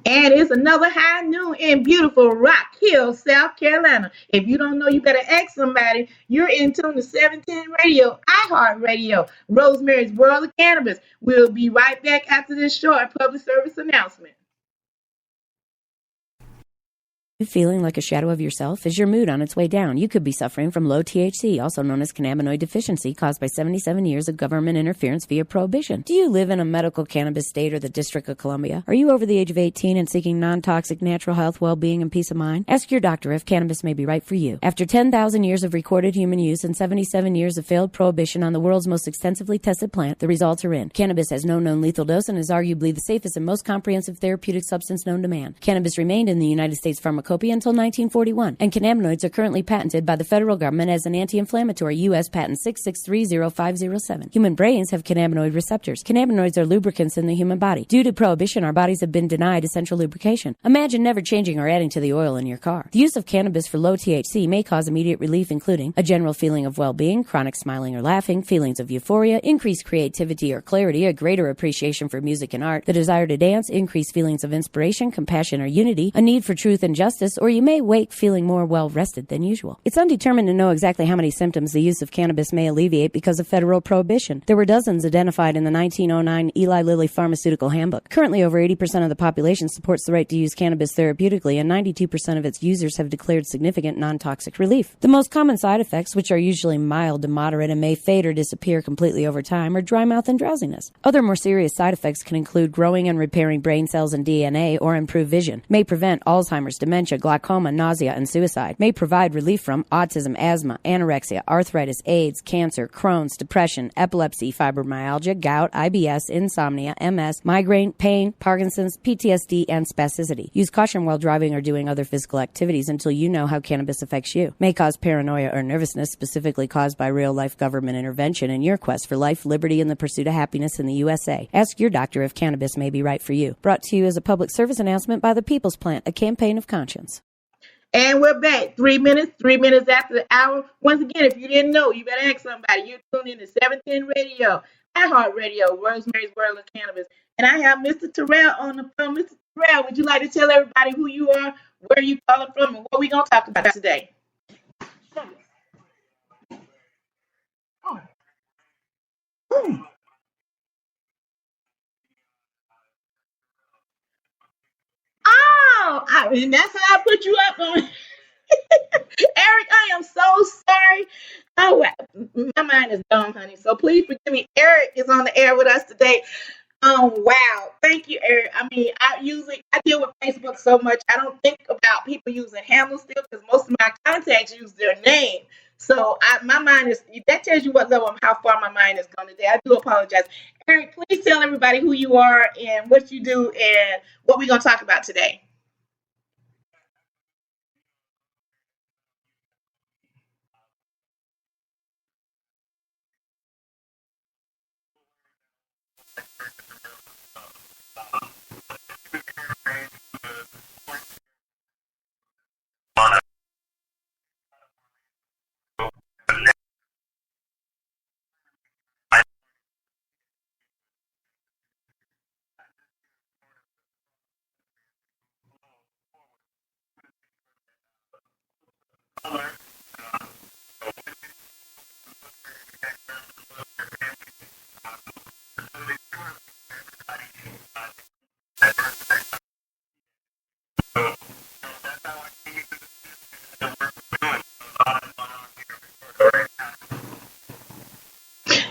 And it's another high noon in beautiful Rock Hill, South Carolina. If you don't know, you better ask somebody. You're in tune to 710 Radio, iHeart Radio, Rosemary's World of Cannabis. We'll be right back after this short public service announcement. You feeling like a shadow of yourself? Is your mood on its way down? You could be suffering from low THC, also known as cannabinoid deficiency, caused by 77 years of government interference via prohibition. Do you live in a medical cannabis state or the District of Columbia? Are you over the age of 18 and seeking non-toxic natural health, well-being, and peace of mind? Ask your doctor if cannabis may be right for you. After 10,000 years of recorded human use and 77 years of failed prohibition on the world's most extensively tested plant, the results are in. Cannabis has no known lethal dose and is arguably the safest and most comprehensive therapeutic substance known to man. Cannabis remained in the United States pharmacopea until 1941, and cannabinoids are currently patented by the federal government as an anti-inflammatory U.S. patent 6630507. Human brains have cannabinoid receptors. Cannabinoids are lubricants in the human body. Due to prohibition, our bodies have been denied essential lubrication. Imagine never changing or adding to the oil in your car. The use of cannabis for low THC may cause immediate relief, including a general feeling of well-being, chronic smiling or laughing, feelings of euphoria, increased creativity or clarity, a greater appreciation for music and art, the desire to dance, increased feelings of inspiration, compassion or unity, a need for truth and justice, or you may wake feeling more well-rested than usual. It's undetermined to know exactly how many symptoms the use of cannabis may alleviate because of federal prohibition. There were dozens identified in the 1909 Eli Lilly Pharmaceutical Handbook. Currently, over 80% of the population supports the right to use cannabis therapeutically, and 92% of its users have declared significant non-toxic relief. The most common side effects, which are usually mild to moderate and may fade or disappear completely over time, are dry mouth and drowsiness. Other more serious side effects can include growing and repairing brain cells and DNA, or improve vision, may prevent Alzheimer's, dementia, glaucoma, nausea, and suicide, may provide relief from autism, asthma, anorexia, arthritis, AIDS, cancer, Crohn's, depression, epilepsy, fibromyalgia, gout, IBS, insomnia, MS, migraine, pain, Parkinson's, PTSD, and spasticity. Use caution while driving or doing other physical activities until you know how cannabis affects you. May cause paranoia or nervousness, specifically caused by real-life government intervention in your quest for life, liberty, and the pursuit of happiness in the USA. Ask your doctor if cannabis may be right for you. Brought to you as a public service announcement by the People's Plant, a campaign of conscience. And we're back. 3 minutes after the hour. Once again, if you didn't know, you better ask somebody. You're tuned in to 710 Radio, iHeart Radio, Rosemary's World of Cannabis. And I have Mr. Terrell on the phone. Mr. Terrell, would you like to tell everybody who you are, where you calling from, and what we going to talk about today? Oh, and that's how I put you up on. Eric, I am so sorry. Oh, my mind is dumb, honey. So please forgive me. Eric is on the air with us today. Wow. Thank you, Eric. I mean, I deal with Facebook so much. I don't think about people using handles still because most of my contacts use their name. So my mind is that tells you what level of how far my mind is gone today. I do apologize. Eric, please tell everybody who you are and what you do and what we're gonna talk about today.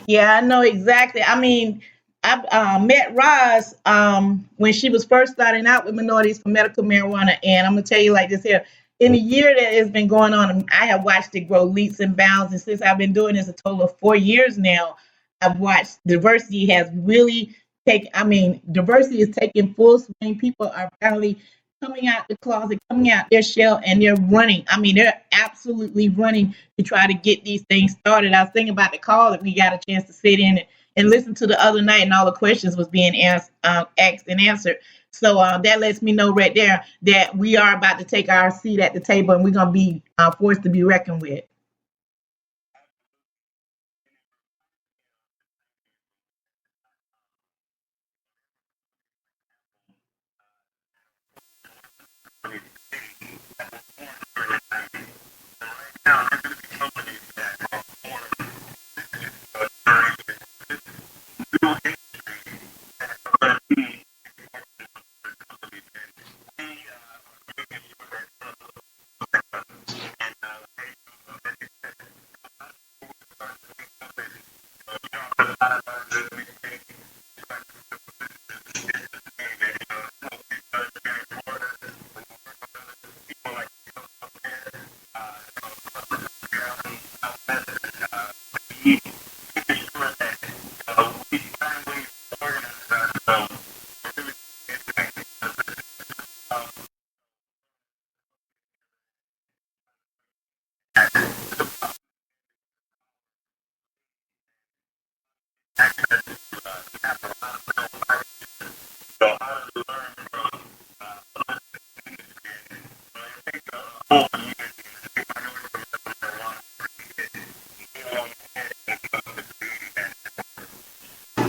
Yeah, I know exactly. I mean, I met Roz when she was first starting out with Minorities for Medical Marijuana, and I'm gonna tell you like this here. In the year that it's been going on, I have watched it grow leaps and bounds, and since I've been doing this a total of 4 years now, I've watched diversity has really taken. I mean, diversity is taking full swing. People are finally coming out the closet, coming out their shell, and they're running. I mean, they're absolutely running to try to get these things started. I was thinking about the call that we got a chance to sit in and listen to the other night, and all the questions was being asked and answered. So that lets me know right there that we are about to take our seat at the table, and we're going to be forced to be reckoned with.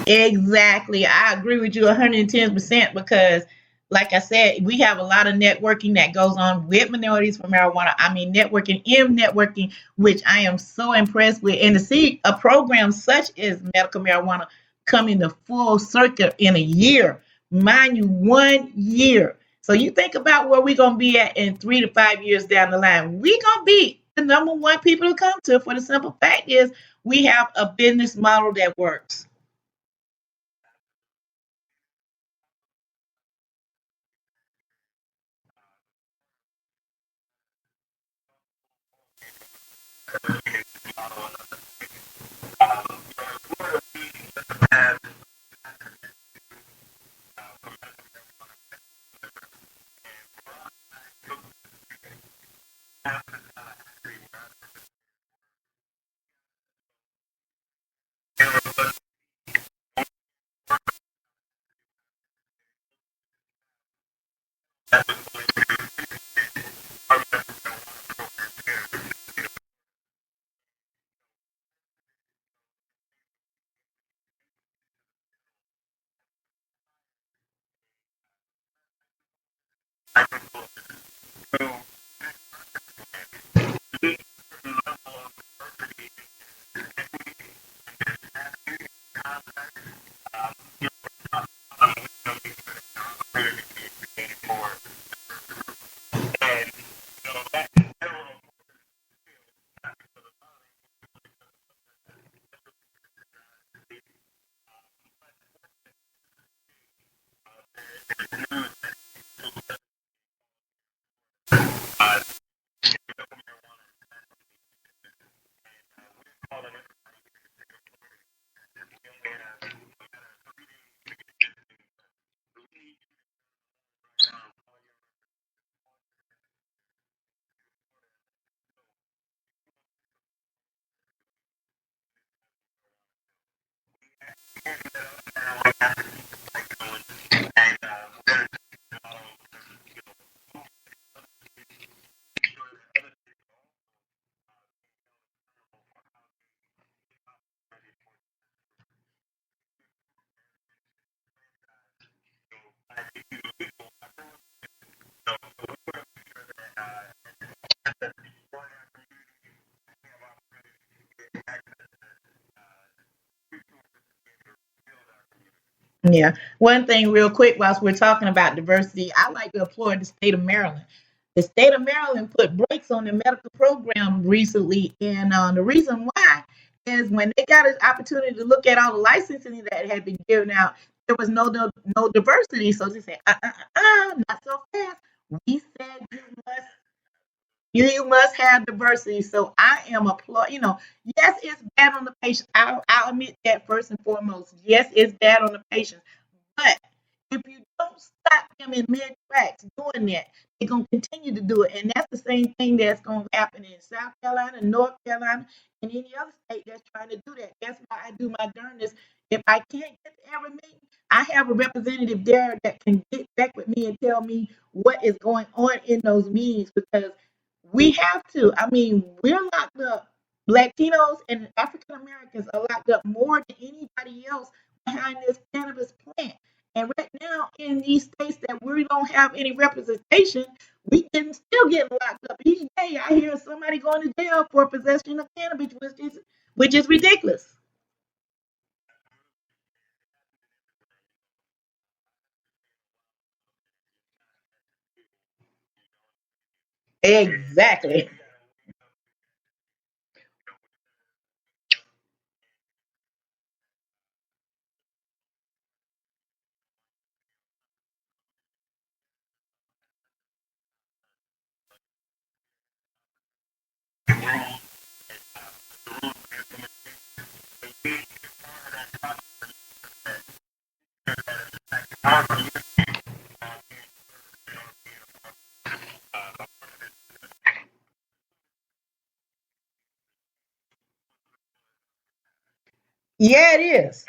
Exactly. I agree with you 110% because, like I said, we have a lot of networking that goes on with minorities for marijuana. I mean, networking, which I am so impressed with. And to see a program such as medical marijuana come into full circle in a year, mind you, 1 year. So you think about where we're going to be at in 3 to 5 years down the line. We're going to be the number one people to come to for the simple fact is we have a business model that works. Yeah. One thing, real quick, whilst we're talking about diversity, I like to applaud the state of Maryland. The state of Maryland put brakes on the medical program recently, and the reason why is when they got an opportunity to look at all the licensing that had been given out, there was no diversity. So they said, not so fast. We said you must have diversity. So I am applaud. Yes, it's bad on the patient. I'll admit that first and foremost. Yes, it's bad on the patient. But if you don't stop them in mid tracks doing that, they're gonna continue to do it. And that's the same thing that's gonna happen in South Carolina, North Carolina, and any other state that's trying to do that. That's why I do my darndest. If I can't get to every meeting, I have a representative there that can get back with me and tell me what is going on in those meetings because we have to. I mean, we're locked up. Latinos and African Americans are locked up more than anybody else behind this cannabis plant. And right now, in these states that we don't have any representation, We can still get locked up each day. I hear somebody going to jail for possession of cannabis, which is ridiculous. Exactly. Yeah, it is.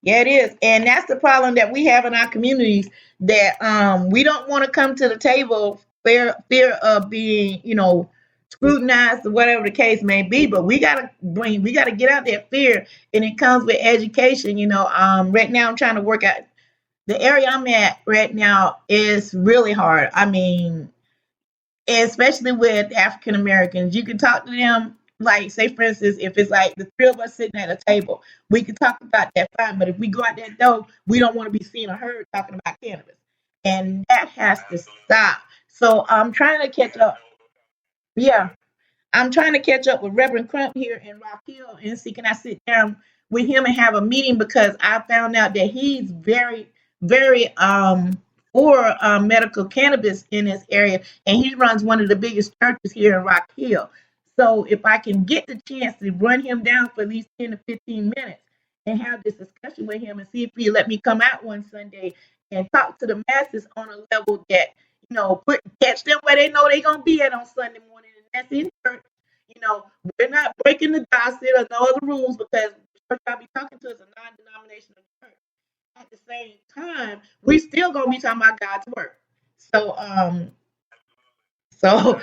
Yeah, it is. And that's the problem that we have in our communities, that we don't want to come to the table, fear of being, scrutinized or whatever the case may be. But we gotta get out that fear, and it comes with education. Right now I'm trying to work out the area I'm at right now is really hard. I mean, especially with African Americans. You can talk to them, like, say, for instance, if it's like the three of us sitting at a table, we can talk about that fine. But if we go out that door, we don't want to be seen or heard talking about cannabis. And that has to stop. So I'm trying to catch up. Yeah, I'm trying to catch up with Reverend Crump here in Rock Hill and see, can I sit down with him and have a meeting, because I found out that he's very, very for medical cannabis in this area, and he runs one of the biggest churches here in Rock Hill. So if I can get the chance to run him down for at least 10 to 15 minutes and have this discussion with him, and see if he'll let me come out one Sunday and talk to the masses on a level that, catch them where they know they're gonna be at on Sunday morning, and that's in church. We're not breaking the gospel or no other rules, because the church I'll be talking to is a non-denominational church. At the same time, we still gonna be talking about God's word. So, so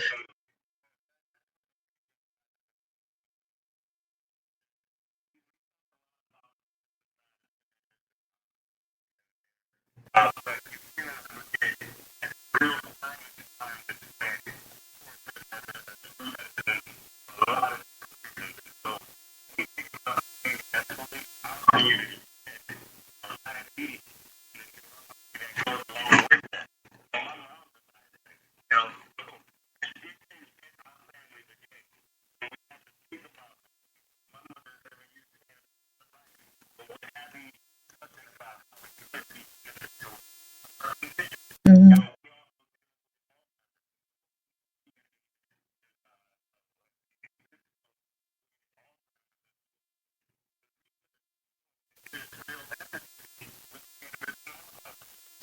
mhm,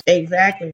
exactly,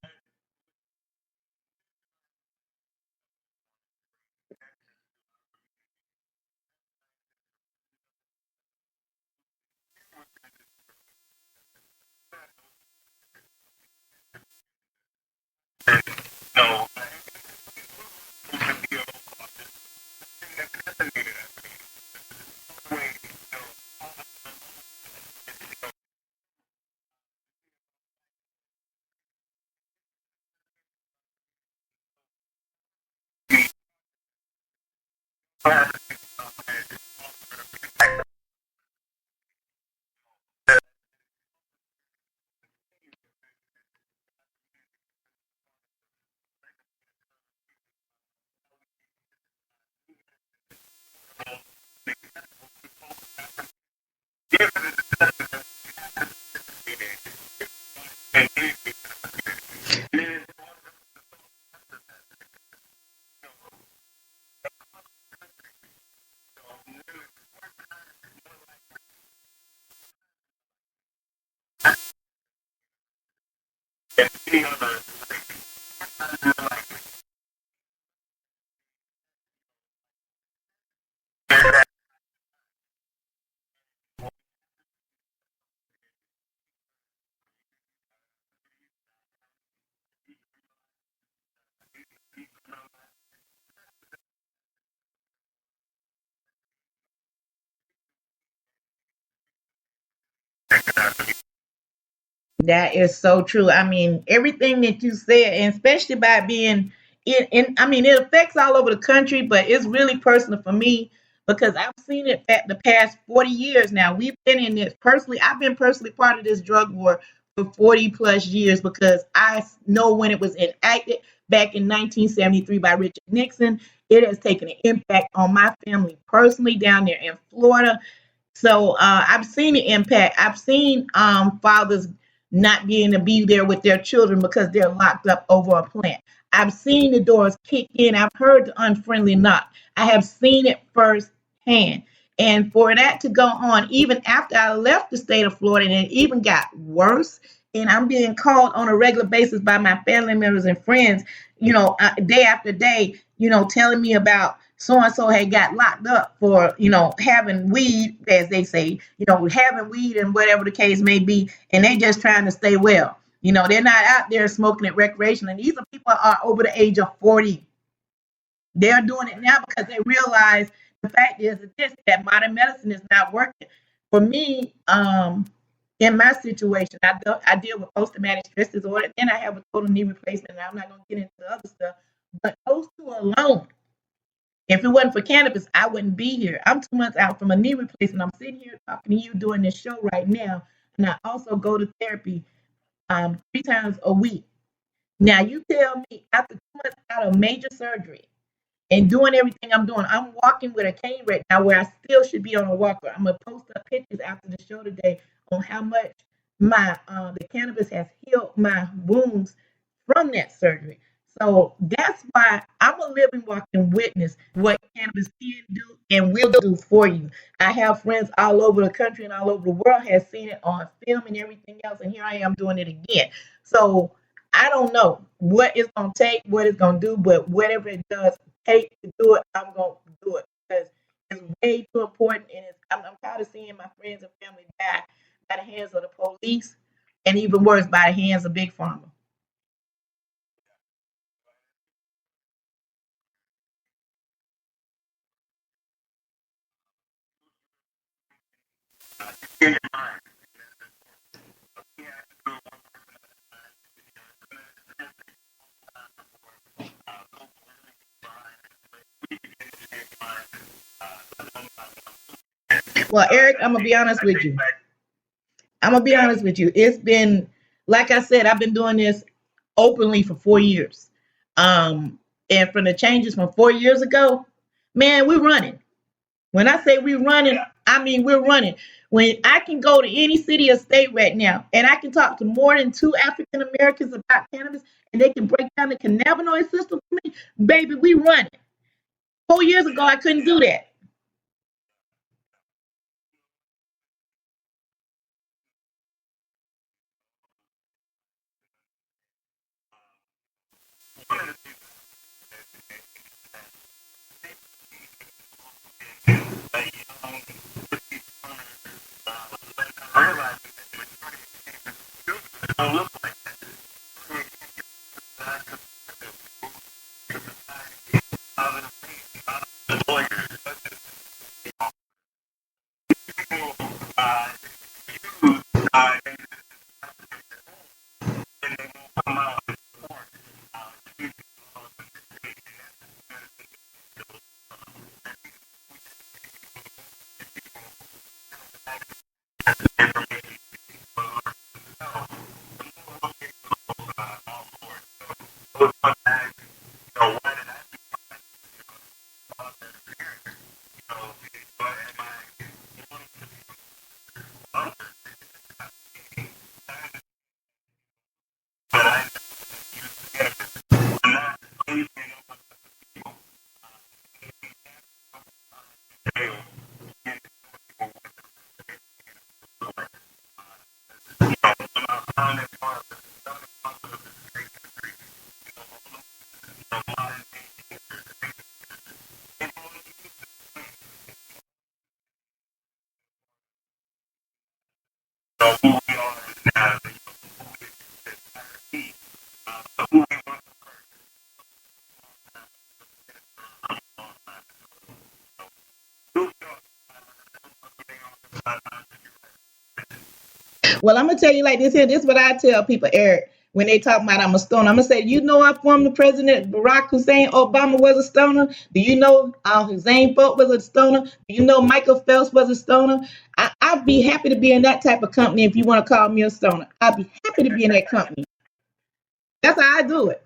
That is so true. I mean, everything that you said, and especially by being I mean, it affects all over the country, but it's really personal for me because I've seen it at the past 40 years now. We've been in this personally. I've been personally part of this drug war for 40 plus years because I know when it was enacted back in 1973 by Richard Nixon. It has taken an impact on my family personally down there in Florida. So I've seen the impact. I've seen fathers not being to be there with their children because they're locked up over a plant. I've seen the doors kick in. I've heard the unfriendly knock. I have seen it firsthand. And for that to go on, even after I left the state of Florida, and it even got worse, and I'm being called on a regular basis by my family members and friends, day after day, telling me about so and so had got locked up for, having weed, as they say, having weed and whatever the case may be, and they just trying to stay well. They're not out there smoking it recreational. And these are people are over the age of 40. They're doing it now because they realize the fact is that modern medicine is not working. For me, in my situation, I deal with post-traumatic stress disorder. Then I have a total knee replacement, and I'm not going to get into the other stuff. But those two alone, if it wasn't for cannabis, I wouldn't be here. I'm 2 months out from a knee replacement. I'm sitting here talking to you doing this show right now, and I also go to therapy 3 times a week. Now, you tell me after 2 months out of major surgery and doing everything I'm doing, I'm walking with a cane right now where I still should be on a walker. I'm gonna post up pictures after the show today on how much my the cannabis has healed my wounds from that surgery. So that's why I'm a living, walking witness what cannabis can do and will do for you. I have friends all over the country and all over the world has seen it on film and everything else, and here I am doing it again. So I don't know what it's gonna take, what it's gonna do, but whatever it does take to do it, I'm gonna do it because it's way too important, and I'm tired of seeing my friends and family die by the hands of the police, and even worse, by the hands of big pharma. Well, Eric, I'm gonna be honest with you. I'm gonna be honest with you. It's been, like I said, I've been doing this openly for 4 years. And from the changes from 4 years ago, man, we're running. When I say we're running, I mean we're running. When I can go to any city or state right now, and I can talk to more than two African Americans about cannabis, and they can break down the cannabinoid system for me, baby, we running. 4 years ago, I couldn't do that. Well, I'm gonna tell you like this here. This is what I tell people, Eric, when they talk about I'm a stoner. I'm gonna say, you know, our former president Barack Hussein Obama was a stoner. Do you know Hussein Bolt was a stoner? Do you know Michael Phelps was a stoner? I'd be happy to be in that type of company if you want to call me a stoner. I'd be happy to be in that company. That's how I do it.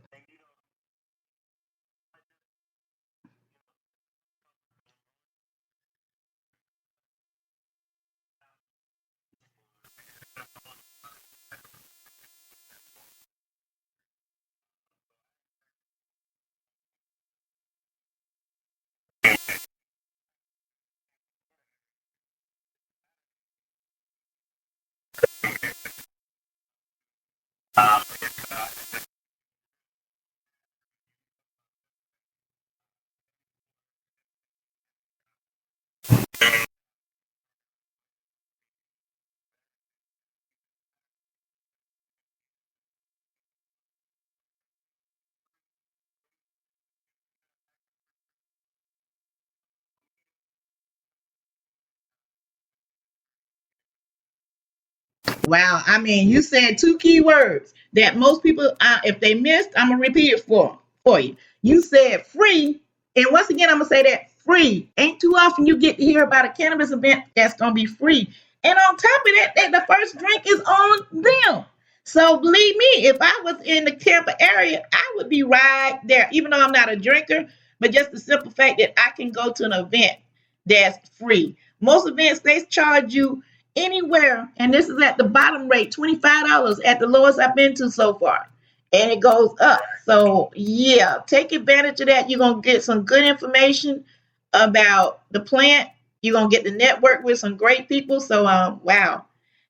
Wow. I mean, you said two key words that most people, if they missed, I'm going to repeat it for you. You said free. And once again, I'm going to say that free. Ain't too often you get to hear about a cannabis event that's going to be free. And on top of that, the first drink is on them. So believe me, if I was in the Tampa area, I would be right there, even though I'm not a drinker, but just the simple fact that I can go to an event that's free. Most events, they charge you anywhere, and this is at the bottom rate, $25 at the lowest I've been to so far. And it goes up. So yeah, take advantage of that. You're gonna get some good information about the plant. You're gonna get to network with some great people. So wow.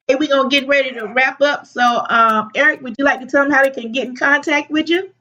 Hey, we're gonna get ready to wrap up. So Eric, would you like to tell them how they can get in contact with you?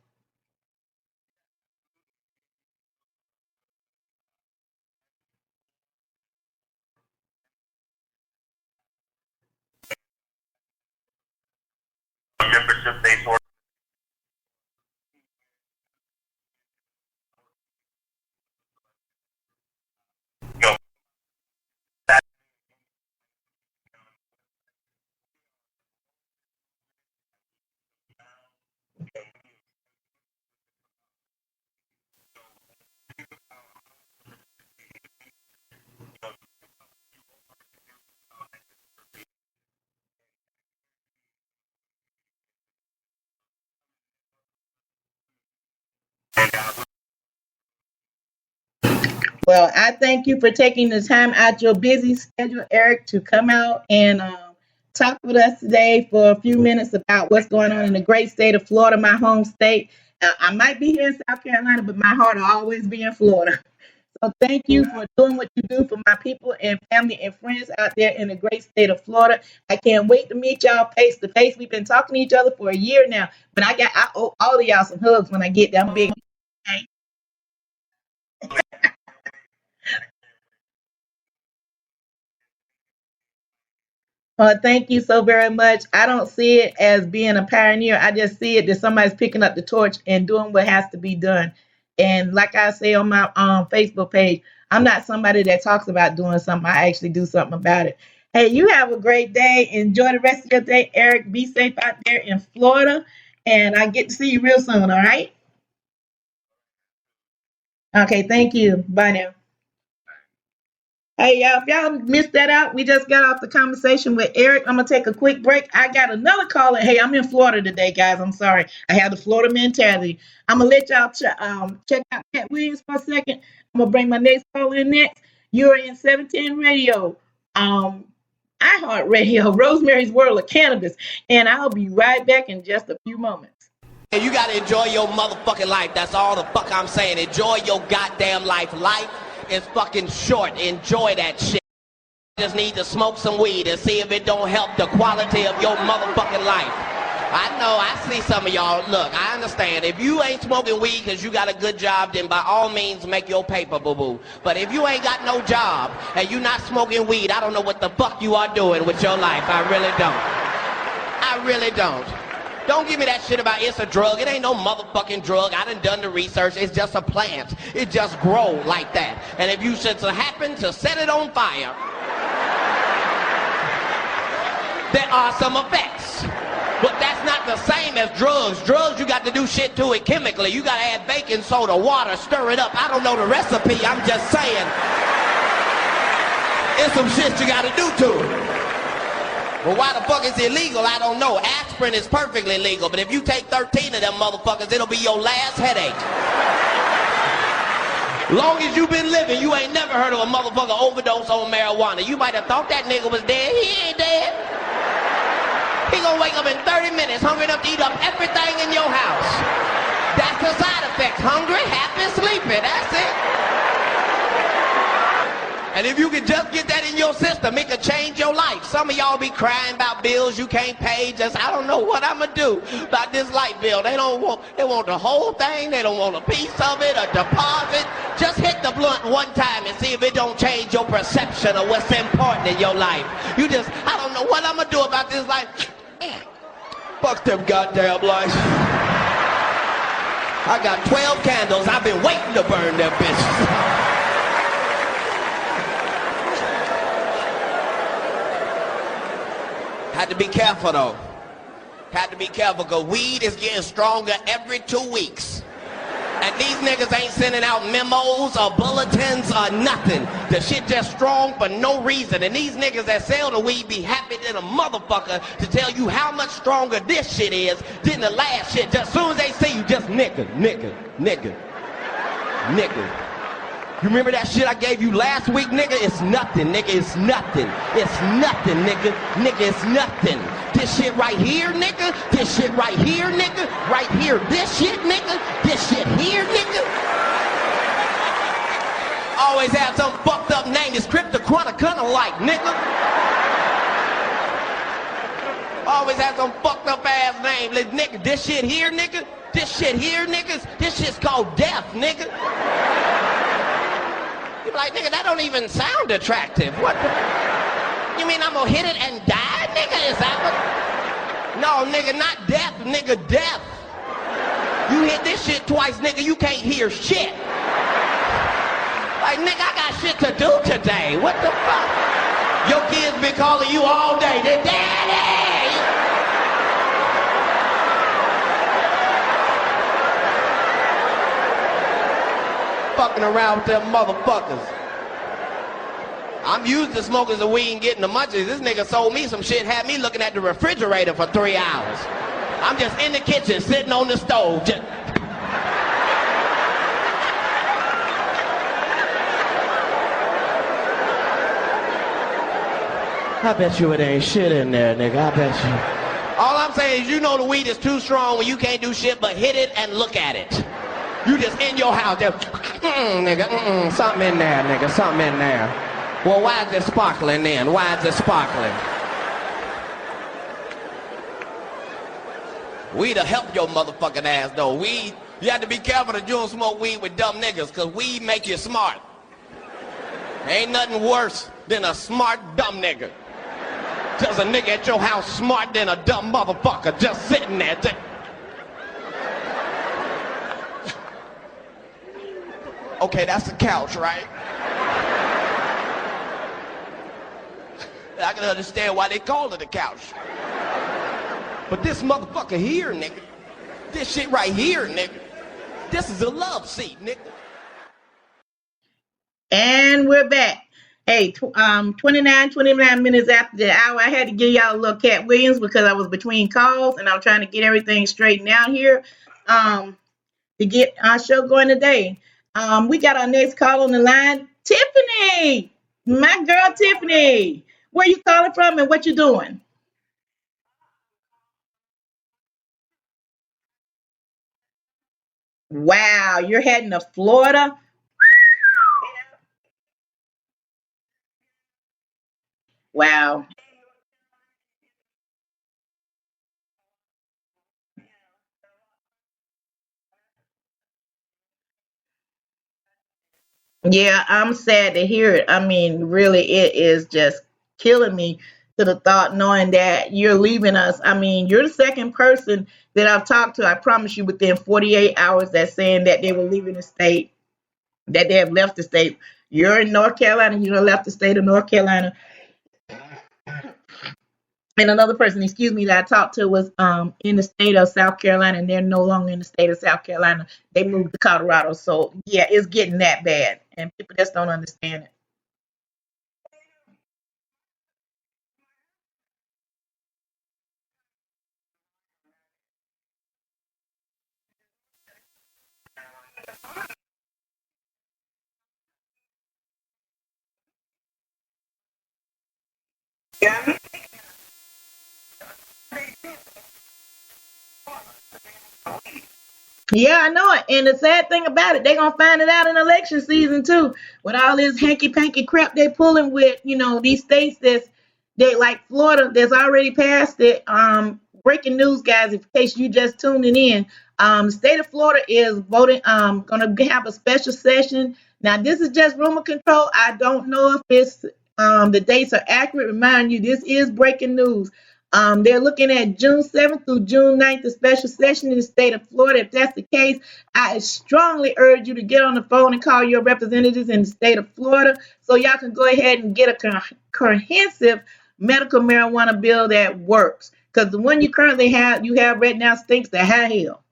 Well, I thank you for taking the time out your busy schedule, Eric, to come out and talk with us today for a few minutes about what's going on in the great state of Florida, my home state. I might be here in South Carolina, but my heart will always be in Florida. So thank you for doing what you do for my people and family and friends out there in the great state of Florida. I can't wait to meet y'all face to face. We've been talking to each other for a year now, but I owe all of y'all some hugs when I get there. I'm big. Thank you so very much. I don't see it as being a pioneer. I just see it that somebody's picking up the torch and doing what has to be done. And like I say on my Facebook page, I'm not somebody that talks about doing something. I actually do something about it. Hey, you have a great day. Enjoy the rest of your day, Eric. Be safe out there in Florida. And I get to see you real soon, all right? Okay, thank you. Bye now. Hey, y'all, if y'all missed that out, we just got off the conversation with Eric. I'm going to take a quick break. I got another caller. Hey, I'm in Florida today, guys. I'm sorry. I have the Florida mentality. I'm going to let y'all check out Pat Williams for a second. I'm going to bring my next caller in next. You're in 710 Radio, iHeartRadio, Rosemary's World of Cannabis. And I'll be right back in just a few moments. And you gotta enjoy your motherfucking life. That's all the fuck I'm saying. Enjoy your goddamn life. Life is fucking short. Enjoy that shit. Just need to smoke some weed and see if it don't help the quality of your motherfucking life. I know, I see some of y'all. Look, I understand. If you ain't smoking weed because you got a good job, then by all means make your paper, boo-boo. But if you ain't got no job and you not smoking weed, I don't know what the fuck you are doing with your life. I really don't. I really don't. Don't give me that shit about it's a drug. It ain't no motherfucking drug. I done the research. It's just a plant. It just grow like that. And if you should happen to set it on fire, There are some effects. But that's not the same as drugs. Drugs, you got to do shit to it chemically. You got to add baking soda, water, stir it up. I don't know the recipe. I'm just saying. It's some shit you got to do to it. But why the fuck is it illegal? I don't know. Aspirin is perfectly legal. But if you take 13 of them motherfuckers, it'll be your last headache. Long as you been living, you ain't never heard of a motherfucker overdose on marijuana. You might have thought that nigga was dead. He ain't dead. He gonna wake up in 30 minutes hungry enough to eat up everything in your house. That's the side effect. Hungry, happy, sleepy. That's it. And if you could just get that in your system, it could change your life. Some of y'all be crying about bills you can't pay. Just, I don't know what I'm gonna do about this light bill. They want the whole thing. They don't want a piece of it, a deposit. Just hit the blunt one time and see if it don't change your perception of what's important in your life. You just, I don't know what I'm gonna do about this life. Fuck them goddamn lights. I got 12 candles. I've been waiting to burn them bitches. Had to be careful though. Had to be careful because weed is getting stronger every 2 weeks. And these niggas ain't sending out memos or bulletins or nothing. The shit just strong for no reason. And these niggas that sell the weed be happy than a motherfucker to tell you how much stronger this shit is than the last shit. Just as soon as they see you, just nigga. You remember that shit I gave you last week, nigga? It's nothing, nigga. It's nothing. It's nothing, nigga. Nigga, it's nothing. This shit right here, nigga. This shit right here, nigga. Right here. This shit, nigga. This shit here, nigga. Always have some fucked up name. It's cryptochronic, nigga. Always have some fucked up ass name. Like, nigga, this shit here, nigga. This shit here, niggas. This shit's called death, nigga. You be like, nigga, that don't even sound attractive. What the? You mean I'm gonna hit it and die, nigga? Is that what? No, nigga, not death, nigga, death. You hit this shit twice, nigga, you can't hear shit. Like, nigga, I got shit to do today. What the fuck? Your kids been calling you all day. They're daddy! Fucking around with them motherfuckers. I'm used to smoking some weed and getting the munchies. This nigga sold me some shit, had me looking at the refrigerator for 3 hours. I'm just in the kitchen, sitting on the stove. Just... I bet you it ain't shit in there, nigga. I bet you. All I'm saying is you know the weed is too strong when you can't do shit but hit it and look at it. You just in your house, just, nigga, something in there, nigga, something in there. Well, why is it sparkling then? Why is it sparkling? Weed will help your motherfucking ass, though. Weed, you have to be careful that you don't smoke weed with dumb niggas, because weed make you smart. Ain't nothing worse than a smart dumb nigga. Just a nigga at your house smart than a dumb motherfucker just sitting there. Okay, that's the couch, right? I can understand why they call it a couch. But this motherfucker here, nigga, this shit right here, nigga, this is a love seat, nigga. And we're back. Hey, 29 minutes after the hour, I had to give y'all a little Cat Williams because I was between calls and I'm trying to get everything straightened out here to get our show going today. We got our next call on the line. Tiffany, my girl Tiffany. Where you calling from and what you doing? Wow, you're heading to Florida? Wow. Yeah, I'm sad to hear it. I mean, really, it is just killing me to the thought knowing that you're leaving us. I mean, you're the second person that I've talked to, I promise you, within 48 hours that's saying that they were leaving the state, that they have left the state. You're in North Carolina, you done left the state of North Carolina. And another person, excuse me, that I talked to was in the state of South Carolina, and they're no longer in the state of South Carolina. They moved to Colorado. So yeah, it's getting that bad, and people just don't understand it. Yeah, I know it. And the sad thing about it, they're gonna find it out in election season too, with all this hanky panky crap they pulling with, these states that's they like Florida that's already passed it. Breaking news, guys, in case you just tuning in. The state of Florida is voting, gonna have a special session. Now, this is just rumor control. I don't know if it's the dates are accurate. Remind you, this is breaking news. They're looking at June 7th through June 9th, a special session in the state of Florida. If that's the case, I strongly urge you to get on the phone and call your representatives in the state of Florida so y'all can go ahead and get a comprehensive medical marijuana bill that works. Because the one you have right now stinks to high hell.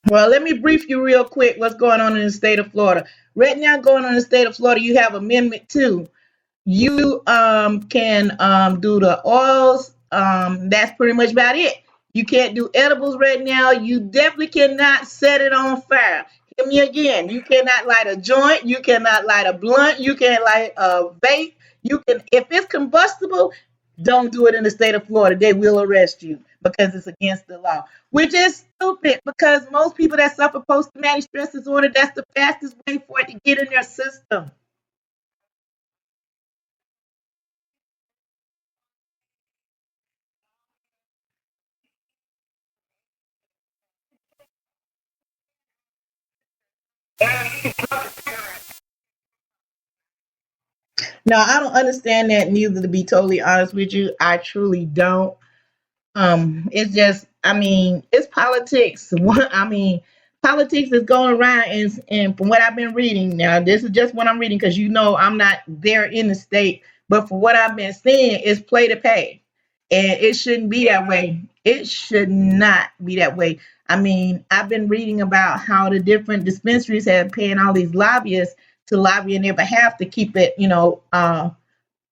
Well, let me brief you real quick what's going on in the state of Florida. Right now, going on in the state of Florida, you have Amendment 2. You can do the oils. That's pretty much about it. You can't do edibles right now. You definitely cannot set it on fire. Hear me again. You cannot light a joint. You cannot light a blunt. You can't light a vape. You can, if it's combustible, don't do it in the state of Florida. They will arrest you because it's against the law, which is stupid because most people that suffer post-traumatic stress disorder, that's the fastest way for it to get in their system. No, I don't understand that neither, to be totally honest with you. I truly don't. It's just, I mean, it's politics. I mean, politics is going around, and from what I've been reading, now this is just what I'm reading because I'm not there in the state, but for what I've been seeing, it's play to pay, and it shouldn't be that way. It should not be that way. I mean, I've been reading about how the different dispensaries have paying all these lobbyists to lobby in their behalf to keep it,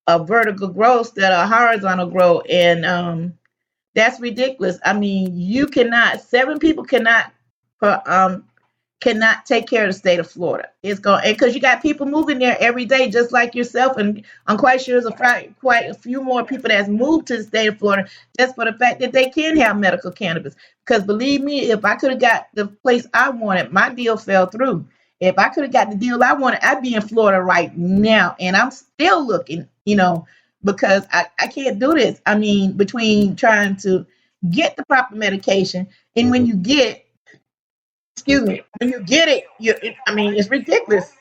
a vertical growth instead of a horizontal growth, and that's ridiculous. I mean, you cannot, seven people uh, um, cannot take care of the state of Florida. It's going because you got people moving there every day, just like yourself, and I'm quite sure there's quite a few more people that's moved to the state of Florida just for the fact that they can have medical cannabis. Because believe me, if I could have got the place I wanted, my deal fell through. If I could have got the deal I wanted, I'd be in Florida right now, and I'm still looking, because I can't do this. I mean, between trying to get the proper medication and when you get excuse me, when you get it, I mean, it's ridiculous.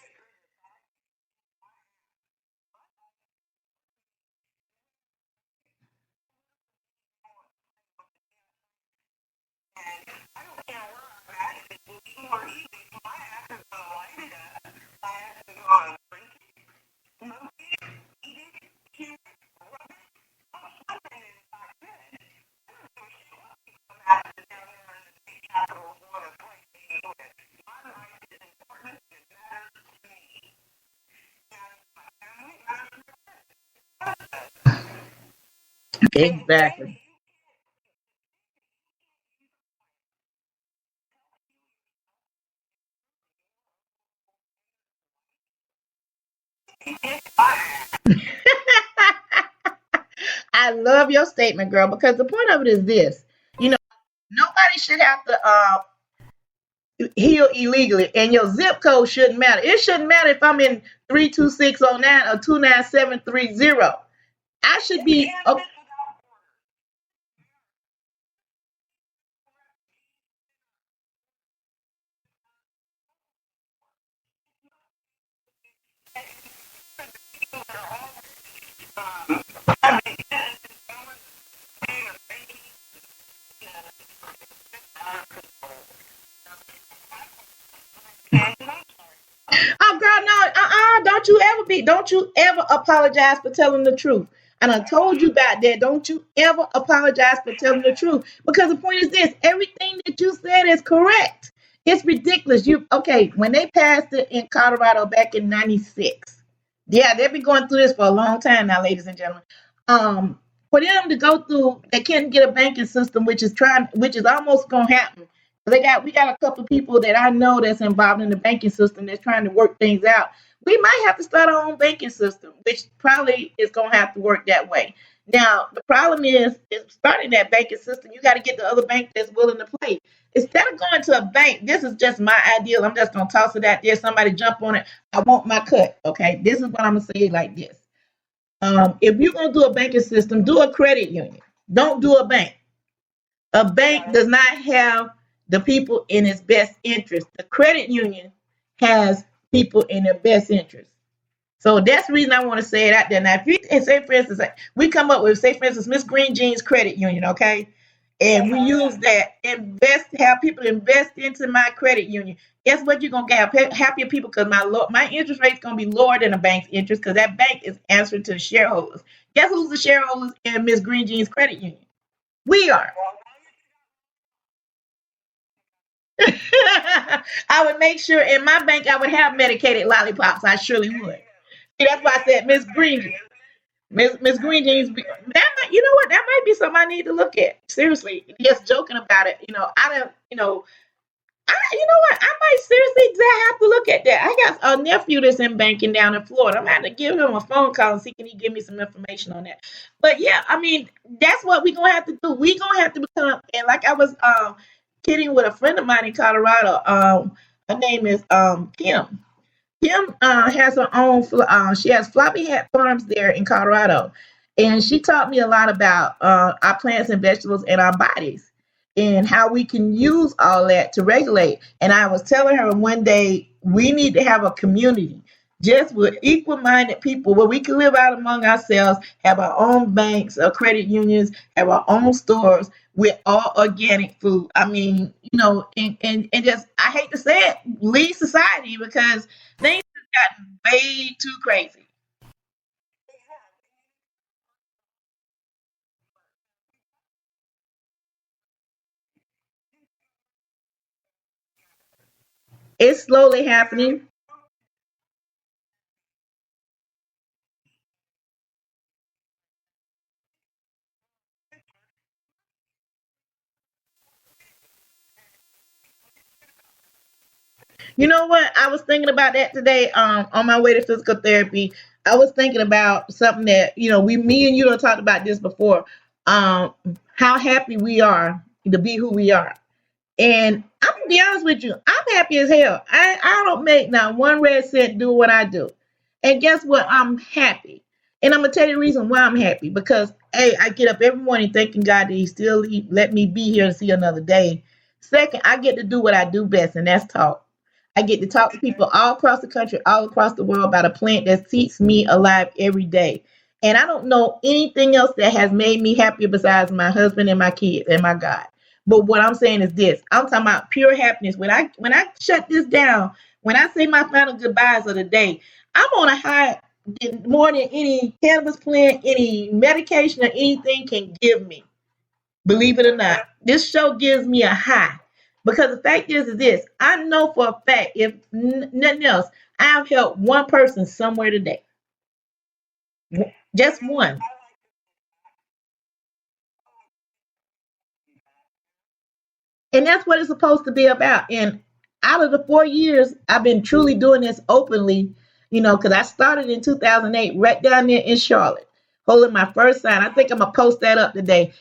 Exactly. I love your statement, girl, because the point of it is this. You know, nobody should have to heal illegally, and your zip code shouldn't matter. It shouldn't matter if I'm in 32609 or 29730. I should be okay. Oh, girl, no, don't you ever apologize for telling the truth. And I told you about that. Don't you ever apologize for telling the truth. Because the point is this, everything that you said is correct. It's ridiculous. Okay, when they passed it in Colorado back in 96. Yeah, they've been going through this for a long time now, ladies and gentlemen. For them to go through, they can't get a banking system, which is almost gonna happen. We got a couple of people that I know that's involved in the banking system that's trying to work things out. We might have to start our own banking system, which probably is gonna have to work that way. Now, the problem is starting that banking system, you got to get the other bank that's willing to play. Instead of going to a bank, this is just my ideal. I'm just gonna toss it out there. Somebody jump on it. I want my cut. Okay, this is what I'm gonna say like this. If you're gonna do a banking system, do a credit union. Don't do a bank. A bank does not have the people in its best interest. The credit union has people in their best interest. So that's the reason I want to say it out there. Now, if you and say, for instance, we come up with, say, for instance, Miss Green Jeans Credit Union, okay? And we use that, have people invest into my credit union. Guess what? You're gonna have happier people because my interest rate's gonna be lower than the bank's interest because that bank is answering to the shareholders. Guess who's the shareholders in Miss Green Jeans Credit Union? We are. I would make sure in my bank I would have medicated lollipops. I surely would. See, that's why I said Miss Green. Miss Green Jeans. You know what? That might be something I need to look at. Seriously, just joking about it. I don't. You know what? I might seriously have to look at that. I got a nephew that's in banking down in Florida. I'm gonna have to give him a phone call and see can he give me some information on that. But yeah, I mean that's what we're gonna have to do. We're gonna have to become and like I was kidding with a friend of mine in Colorado. Her name is Kim. Kim has her own. She has floppy hat farms there in Colorado, and she taught me a lot about our plants and vegetables and our bodies, and how we can use all that to regulate. And I was telling her one day we need to have a community just with equal-minded people where we can live out among ourselves, have our own banks or credit unions, have our own stores with all organic food. I mean, and just I hate to say it, leave society because things have gotten way too crazy. It's slowly happening. You know what? I was thinking about that today. On my way to physical therapy, I was thinking about something that me and you have talked about this before. Um, how happy we are to be who we are. And I'm gonna be honest with you, I'm happy as hell. I don't make not one red cent doing what I do. And guess what? I'm happy. And I'm gonna tell you the reason why I'm happy. Because hey, I get up every morning thanking God that He let me be here to see another day. Second, I get to do what I do best, and that's talk. I get to talk to people all across the country, all across the world about a plant that keeps me alive every day. And I don't know anything else that has made me happier besides my husband and my kids and my God. But what I'm saying is this: I'm talking about pure happiness. When I shut this down, when I say my final goodbyes of the day, I'm on a high more than any cannabis plant, any medication, or anything can give me. Believe it or not, this show gives me a high. Because the fact is this: I know for a fact, if nothing else, I've helped one person somewhere today, just one. And that's what it's supposed to be about. And out of the 4 years, I've been truly doing this openly, because I started in 2008 right down there in Charlotte, holding my first sign. I think I'm going to post that up today.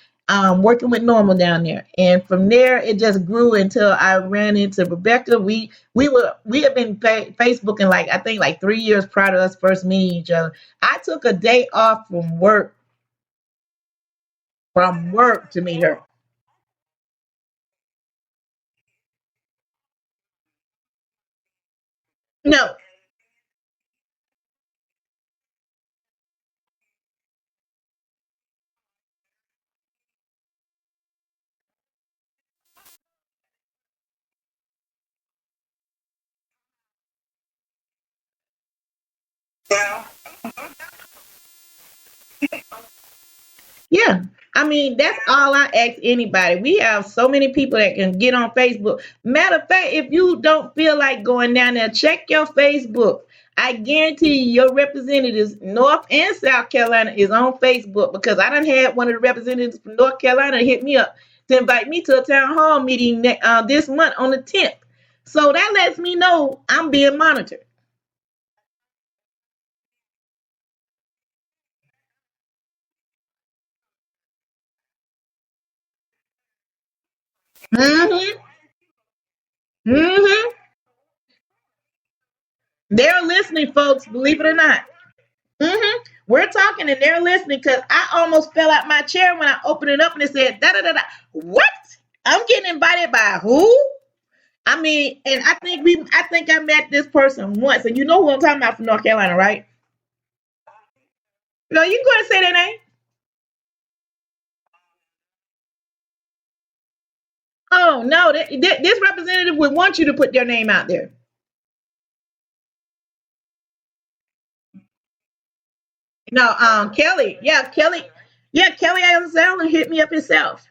Working with Normal down there, and from there it just grew until I ran into Rebecca. We have been Facebooking like I think like 3 years prior to us first meeting each other. I took a day off from work to meet her. No, Yeah. I mean, that's all I ask anybody. We have so many people that can get on Facebook. Matter of fact, if you don't feel like going down there, check your Facebook. I guarantee you, your representatives, North and South Carolina, is on Facebook because I done had one of the representatives from North Carolina hit me up to invite me to a town hall meeting this month on the 10th. So that lets me know I'm being monitored. Mm-hmm. Mm-hmm. They're listening, folks, believe it or not. We're talking and they're listening because I almost fell out my chair when I opened it up and it said da da da da. What? I'm getting invited by who? I mean, and I think I met this person once, and you know who I'm talking about from North Carolina, right? No, you can go ahead and say their name. Oh no, this representative would want you to put their name out there. No, Kelly, yeah, Kelly Alexander hit me up himself.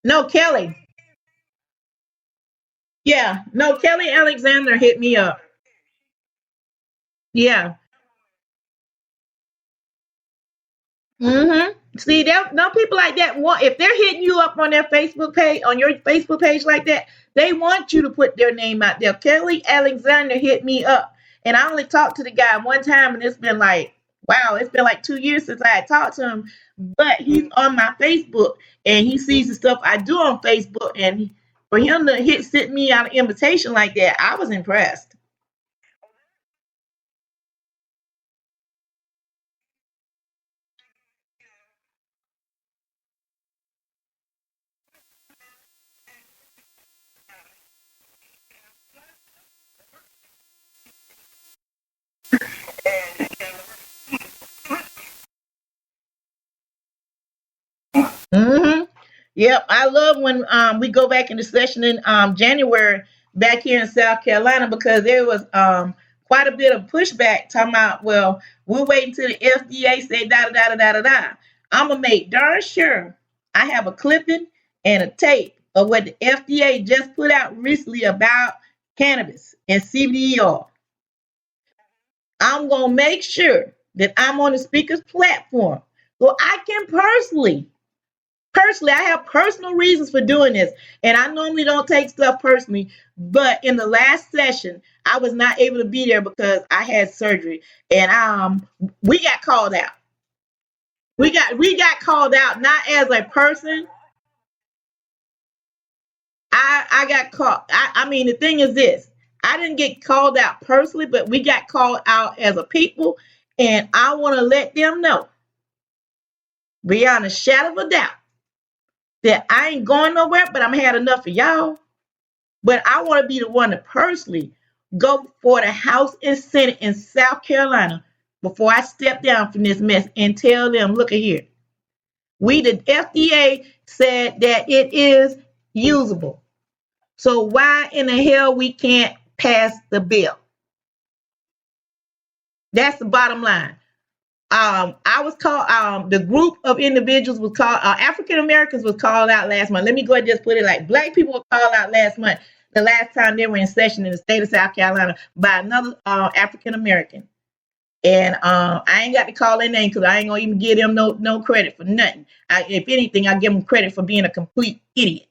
No, Kelly, yeah, no, Kelly Alexander hit me up. Yeah. See, that no people like that want if they're hitting you up on their Facebook page, on your Facebook page like that, they want you to put their name out there. Kelly Alexander hit me up, and I only talked to the guy one time, and it's been like, wow, it's been like 2 years since I had talked to him. But he's on my Facebook, and he sees the stuff I do on Facebook, and for him to hit send me out an invitation like that, I was impressed. hmm Yep, I love when we go back into session in January back here in South Carolina because there was quite a bit of pushback talking about, well, we're waiting till the FDA say da da da da da da. I'm gonna make darn sure I have a clipping and a tape of what the FDA just put out recently about cannabis and CBD oil. I'm gonna make sure that I'm on the speaker's platform so I can personally, I have personal reasons for doing this, and I normally don't take stuff personally. But in the last session, I was not able to be there because I had surgery, and we got called out. We got called out not as a person. I got called. I mean, the thing is this: I didn't get called out personally, but we got called out as a people, and I want to let them know, beyond a shadow of a doubt, that I ain't going nowhere. But I'm had enough of y'all. But I want to be the one to personally go for the House and Senate in South Carolina before I step down from this mess and tell them, look at here. The FDA said that it is usable. So why in the hell we can't pass the bill? That's the bottom line. I was called. The group of individuals was called. African Americans was called out last month. Let me go ahead and just put it like Black people were called out last month. The last time they were in session in the state of South Carolina by another African American, and I ain't got to call their name because I ain't gonna even give them no credit for nothing. If anything, I give them credit for being a complete idiot.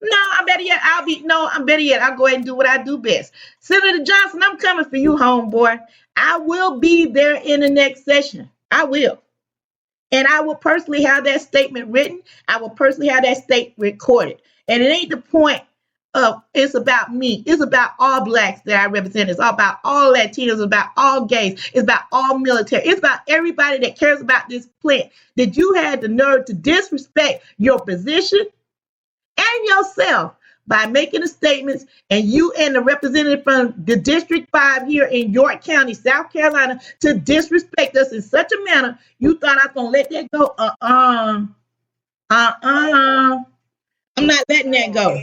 No, I'm better yet. I'm better yet. I'll go ahead and do what I do best. Senator Johnson, I'm coming for you, homeboy. I will be there in the next session. I will. And I will personally have that statement written. I will personally have that statement recorded. And it ain't the point of it's about me. It's about all blacks that I represent. It's all about all Latinos. It's about all gays. It's about all military. It's about everybody that cares about this plant. That you had the nerve to disrespect your position and yourself by making the statements, and you and the representative from the District 5 here in York County, South Carolina, to disrespect us in such a manner, you thought I was going to let that go? I'm not letting that go.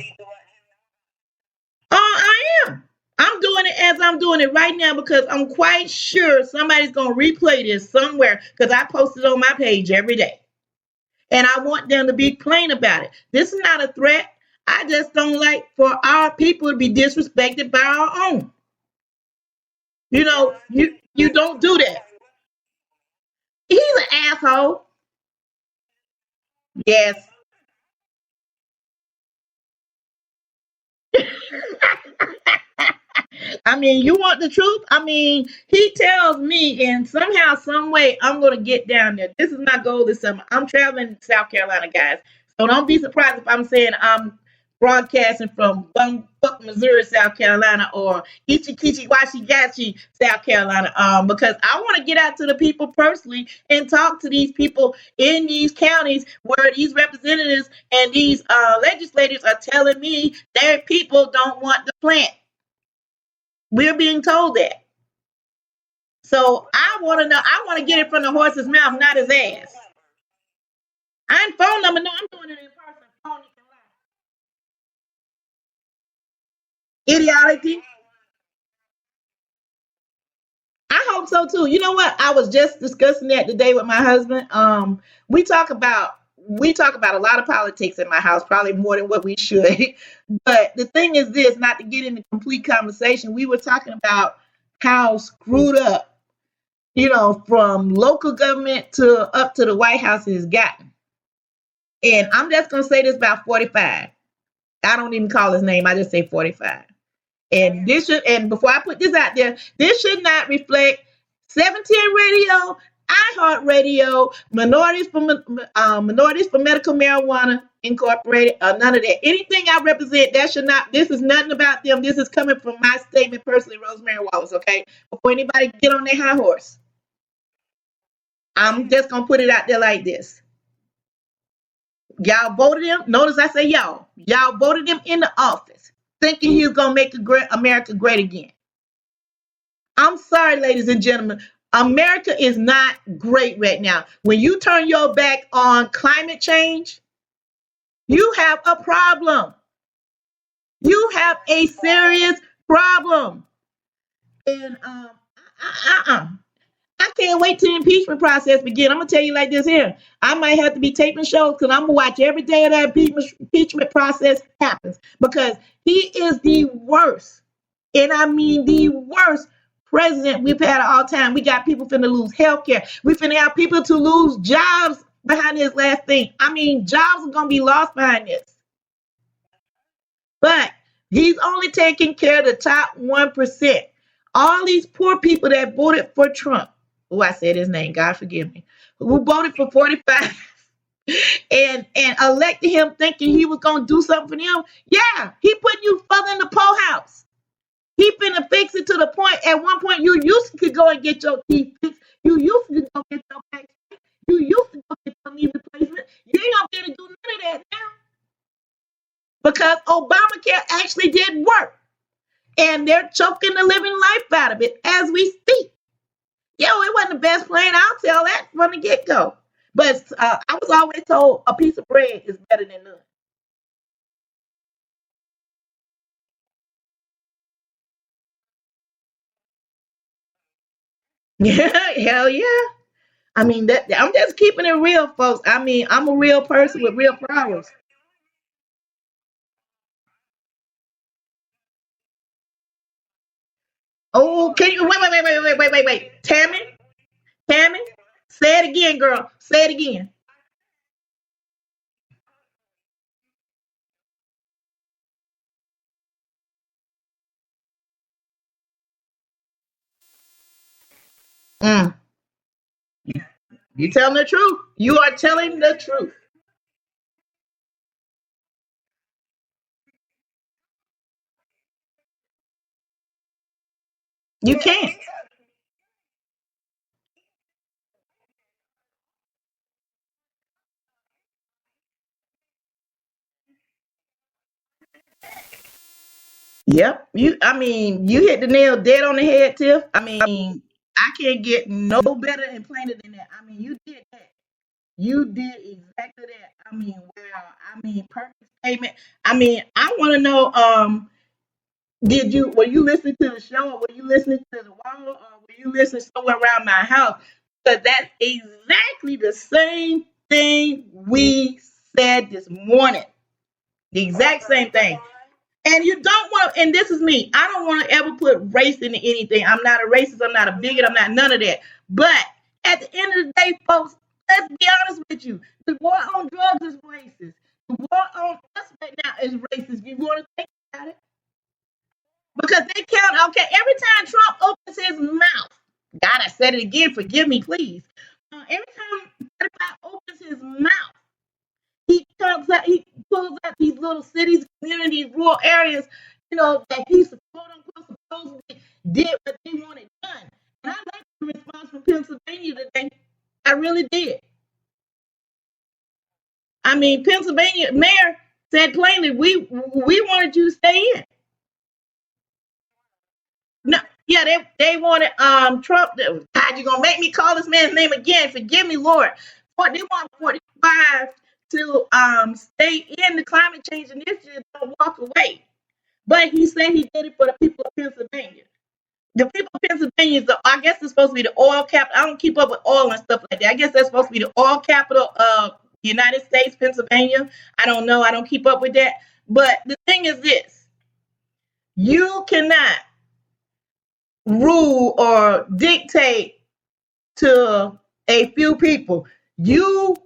I am. I'm doing it as I'm doing it right now because I'm quite sure somebody's going to replay this somewhere because I post it on my page every day. And I want them to be plain about it. This is not a threat. I just don't like for our people to be disrespected by our own. You don't do that. He's an asshole. Yes. I mean, you want the truth? I mean, he tells me, and somehow, some way, I'm going to get down there. This is my goal this summer. I'm traveling to South Carolina, guys. So don't be surprised if I'm saying I'm broadcasting from Bumfuck, Missouri, South Carolina, or Ichikichi, Washigachi, South Carolina, because I want to get out to the people personally and talk to these people in these counties where these representatives and these legislators are telling me their people don't want the plant. We're being told that. So I want to know. I want to get it from the horse's mouth, not his ass. I ain't phone number. No, I'm doing it in person. Phone Ideology. I hope so too. You know what? I was just discussing that today with my husband. We talk about we talk about a lot of politics in my house, probably more than what we should. But the thing is this, not to get into complete conversation, we were talking about how screwed up, from local government to up to the White House has gotten. And I'm just gonna say this about 45. I don't even call his name, I just say 45. And before I put this out there, this should not reflect 710 Radio, iHeartRadio, Minorities for Medical Marijuana Incorporated, or none of that. Anything I represent, that should not. This is nothing about them. This is coming from my statement personally, Rosemary Wallace. Okay, before anybody get on their high horse, I'm just gonna put it out there like this. Y'all voted him. Notice I say y'all. Y'all voted him in the office, thinking he was gonna make America great again. I'm sorry, ladies and gentlemen. America is not great right now. When you turn your back on climate change, you have a problem. You have a serious problem. And I can't wait till the impeachment process begin. I'm gonna tell you like this here. I might have to be taping shows because I'm gonna watch every day of that impeachment process happens because he is the worst, and I mean the worst president we've had all time. We got people finna lose health care. We finna have people to lose jobs behind this last thing. I mean, jobs are gonna be lost behind this. But he's only taking care of the top 1%. All these poor people that voted for Trump. Oh, I said his name. God forgive me. Who voted for 45 and elected him thinking he was going to do something for them. Yeah, he putting you further in the poorhouse. He finna fix it to the point. At one point, you used to go and get your teeth fixed. You used to go get your back fixed. You used to go get your knee replacement. You ain't gonna be able to do none of that now because Obamacare actually did work, and they're choking the living life out of it as we speak. It wasn't the best plan. I'll tell that from the get go. But I was always told a piece of bread is better than none. Yeah, hell yeah. I mean that I'm just keeping it real, folks. I mean, I'm a real person with real problems. Oh, can you wait. Tammy, say it again, girl. Say it again. Mm. You telling the truth. You are telling the truth. You can't. Yep. I mean, you hit the nail dead on the head, Tiff. I mean, I can't get no better and plainer than that. I mean, you did that. You did exactly that. I mean, wow. I mean, perfect statement. I mean, I want to know. were you listening to the show, or were you listening to the wall, or were you listening somewhere around my house? Because that's exactly the same thing we said this morning. The exact same thing. And you don't want, and this is me, I don't want to ever put race into anything. I'm not a racist, I'm not a bigot, I'm not none of that. But at the end of the day, folks, let's be honest with you. The war on drugs is racist. The war on us right now is racist. If you want to think about it. Because they count, okay, every time Trump opens his mouth, God, I said it again, forgive me, please. Every time Trump opens his mouth, he pulls out these little cities, communities, rural areas, that he's quote unquote supposedly did what they wanted done. And I like the response from Pennsylvania today. I really did. I mean, Pennsylvania mayor said plainly, we wanted you to stay in. No, yeah, they wanted Trump. God, you're gonna make me call this man's name again. Forgive me, Lord. But they want 45 to stay in the climate change initiative, don't walk away. But he said he did it for the people of Pennsylvania. The people of Pennsylvania, I guess it's supposed to be the oil capital. I don't keep up with oil and stuff like that. I guess that's supposed to be the oil capital of the United States, Pennsylvania. I don't know. I don't keep up with that. But the thing is this: you cannot rule or dictate to a few people. You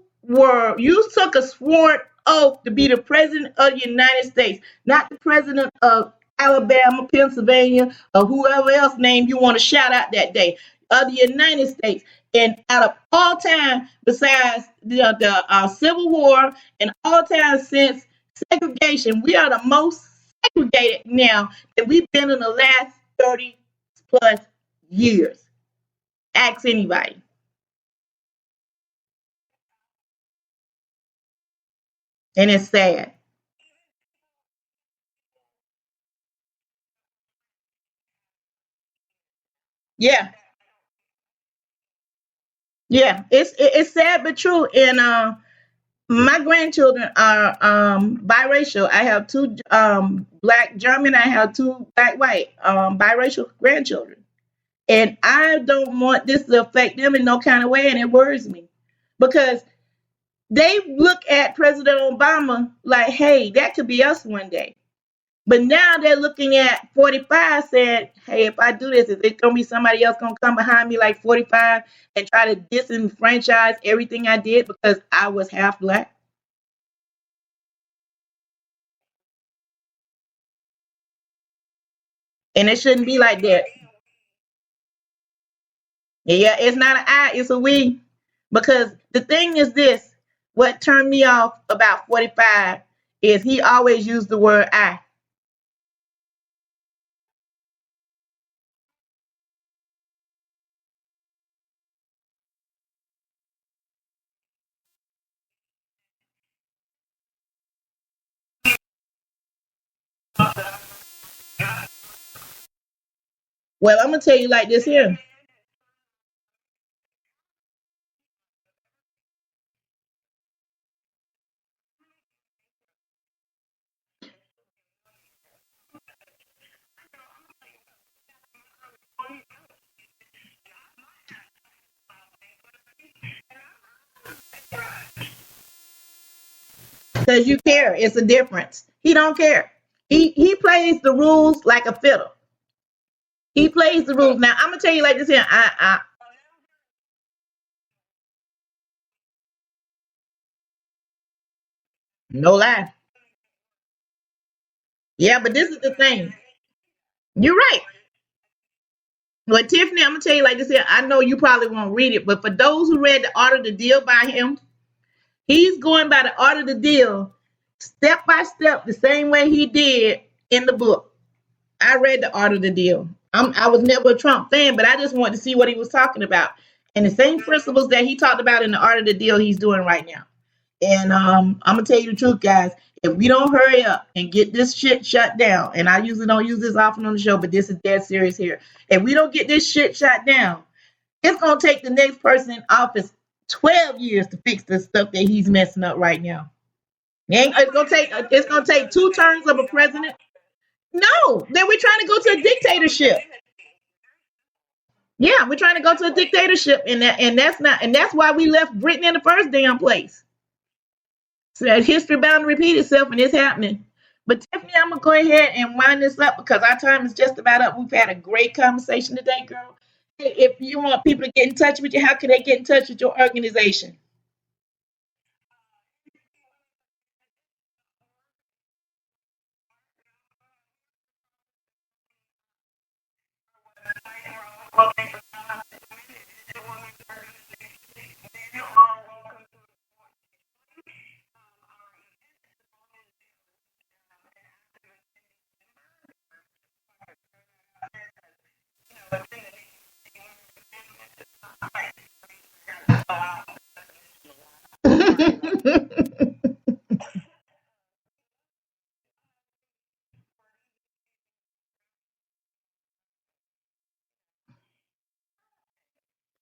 took a sworn oath to be the president of the United States, not the president of Alabama, Pennsylvania, or whoever else name you want to shout out that day, of the United States. And out of all time, besides the Civil War and all time since segregation, we are the most segregated now that we've been in the last 30 plus years. Ask anybody. And it's sad. Yeah. Yeah. It's sad but true. And my grandchildren are biracial. I have two black German, I have two black white biracial grandchildren. And I don't want this to affect them in no kind of way, and it worries me. Because they look at President Obama like, hey, that could be us one day. But now they're looking at 45 saying, hey, if I do this, is it going to be somebody else going to come behind me like 45 and try to disenfranchise everything I did because I was half black? And it shouldn't be like that. Yeah, it's not an I, it's a we. Because the thing is this, what turned me off about 45 is he always used the word I. Well, I'm going to tell you like this here. Because you care. It's a difference. He don't care. He plays the rules like a fiddle. He plays the rules. Now I'm gonna tell you like this here. I no lie. Yeah, but this is the thing. You're right. But Tiffany, I'm gonna tell you like this here. I know you probably won't read it, but for those who read the Art of the Deal by him, he's going by the Art of the Deal, step by step, the same way he did in the book. I read the Art of the Deal. I was never a Trump fan, but I just wanted to see what he was talking about. And the same principles that he talked about in the Art of the Deal, he's doing right now. And I'm gonna tell you the truth, guys. If we don't hurry up and get this shit shut down, and I usually don't use this often on the show, but this is dead serious here. If we don't get this shit shut down, it's gonna take the next person in office 12 years to fix the stuff that he's messing up right now. It's gonna take two terms of a president. No, then we're trying to go to a dictatorship. Yeah, we're trying to go to a dictatorship, and that's why we left Britain in the first damn place. So that history bound to repeat itself, and it's happening. But Tiffany, I'm gonna go ahead and wind this up because our time is just about up. We've had a great conversation today, girl. Hey, if you want people to get in touch with you, how can they get in touch with your organization?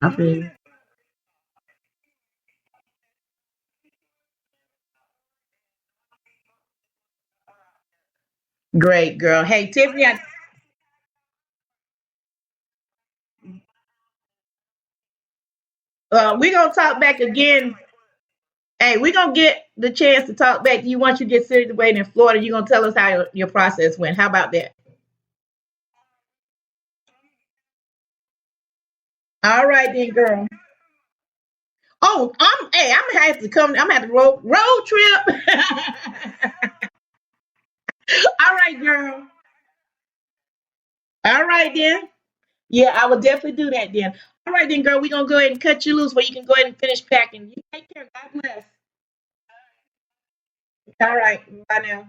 I feel you. Great, girl. Hey, Tiffany, we're gonna talk back again. Hey, we're gonna get the chance to talk back to you once you get situated in Florida. You're gonna tell us how your process went. How about that? All right then, girl. Oh, I'm gonna have to come. I'm gonna have to road trip. All right, girl. All right then. Yeah, I will definitely do that then. All right then, girl. We're gonna go ahead and cut you loose where you can go ahead and finish packing. You take care. God bless. All right. Bye now.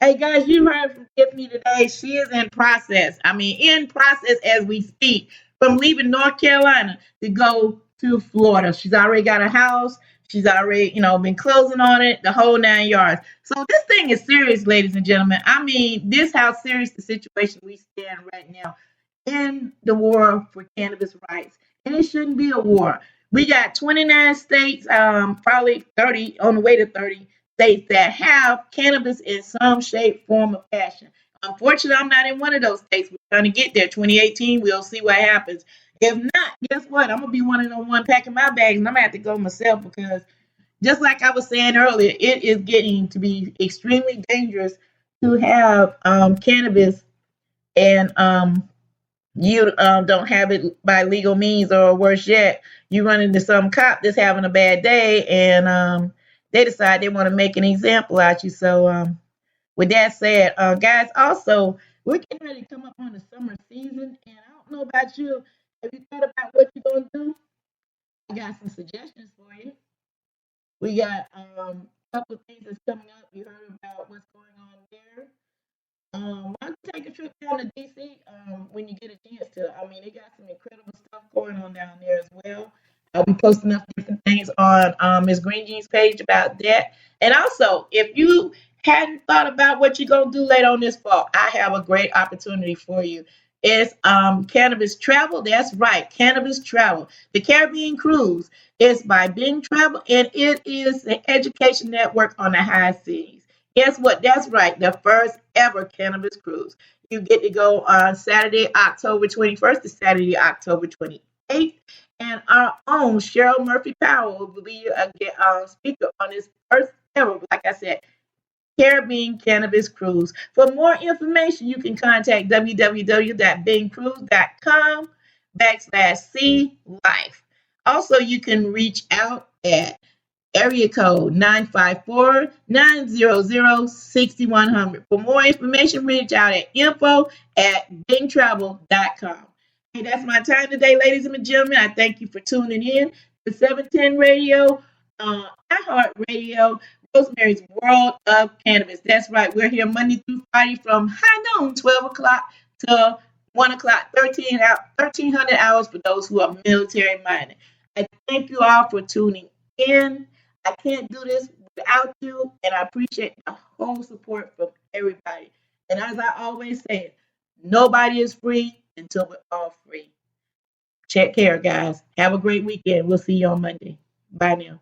Hey guys, you heard from Tiffany today. She is in process. I mean, in process as we speak, from leaving North Carolina to go to Florida. She's already got a house. She's already, been closing on it, the whole 9 yards. So this thing is serious, ladies and gentlemen. I mean, this how serious the situation we stand right now in the war for cannabis rights. And it shouldn't be a war. We got 29 states, probably 30, on the way to 30 states that have cannabis in some shape, form, or fashion. Unfortunately, I'm not in one of those states. We're trying to get there. 2018, we'll see what happens. If not, guess what? I'm gonna be one of the one packing my bags, and I'm gonna have to go myself because, just like I was saying earlier, it is getting to be extremely dangerous to have cannabis and you don't have it by legal means, or worse yet, you run into some cop that's having a bad day and they decide they want to make an example out you. So, with that said, guys, also, we're getting ready to come up on the summer season, and I don't know about you. Have you thought about what you're going to do? I got some suggestions for you. We got a couple of things that's coming up. You heard about what's going on there. Why don't you take a trip down to DC when you get a chance to? I mean, they got some incredible stuff going on down there as well. I'll be posting up different things on Miss Green Jean's page about that. And also, if you hadn't thought about what you're going to do later on this fall, I have a great opportunity for you. It's cannabis travel. That's right, cannabis travel. The Caribbean Cruise is by Bing Travel, and it is the education network on the high seas. Guess what? That's right. The first ever cannabis cruise. You get to go on Saturday, October 21st to Saturday, October 28th. And our own Cheryl Murphy Powell will be a speaker on this first ever, like I said, Caribbean Cannabis Cruise. For more information, you can contact www.bingcruise.com /C life. Also, you can reach out at area code 954-900-6100. For more information, reach out at info@bingtravel.com. Hey, that's my time today, ladies and gentlemen. I thank you for tuning in to 710 Radio, iHeart Radio, Rosemary's World of Cannabis. That's right. We're here Monday through Friday from high noon, 12 o'clock to 1 o'clock, 1300 hours for those who are military minded. I thank you all for tuning in. I can't do this without you, and I appreciate the whole support from everybody. And as I always say, nobody is free until we're all free. Take care, guys. Have a great weekend. We'll see you on Monday. Bye now.